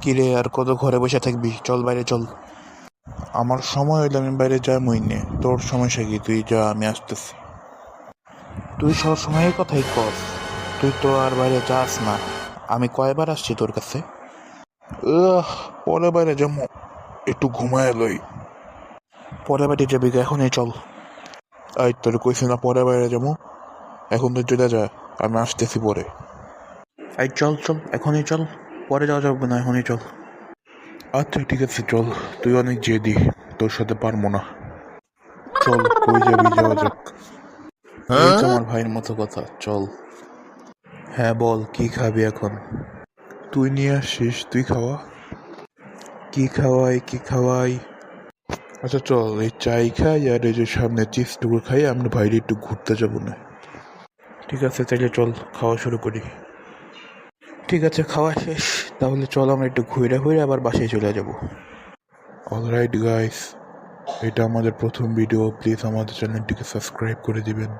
কিরে আর কত ঘরে বসে থাকবি? চল বাইরে চল। আমার সময় হইলে আমি বাইরে যাই নে, তোর সমস্যা কি? তুই যা, আমি আসতেছি। তুই সব সময় এই কথাই কর, তুই তো আর বাইরে যাস না। আমি কয়বার আসছি তোর কাছে? আহ, পরে বাইরে যাবো, একটু ঘুমায় লই। পরে বাইরে যাবি কি? এখনই চল। এই তোর কইছি না পরে বাইরে যাবো, এখন তুই চলে যা, আমি আসতেছি পরে। এই চল চল, এখনই চল, পরে যাওয়া যাবে না, এখনই চল। আচ্ছা ঠিক আছে চল, তুই অনেক জেদি, তোর সাথে পারবো না। চল, কই যাবি, যাওয়া যাক। এই তো আমার ভাইয়ের মতো কথা, চল। হ্যাঁ বল, কি খাবি এখন? তুই নিয়ে আসিস, তুই খাওয়া। কি খাওয়াই, কি খাওয়াই? আচ্ছা চল, এই চাই খাই আর এই যে সামনে চিপসটুকু খাই, আমরা বাইরে একটু ঘুরতে যাবো না? ঠিক আছে তাইলে চল, খাওয়া শুরু করি। ঠিক আছে, খাওয়া শেষ, তাহলে চল আমরা একটু ঘুরে ঘুরে আবার বাসায় চলে যাব। অলরাইট গাইস, এটা আমাদের প্রথম ভিডিও, প্লিজ আমাদের চ্যানেলটিকে সাবস্ক্রাইব করে দিবেন।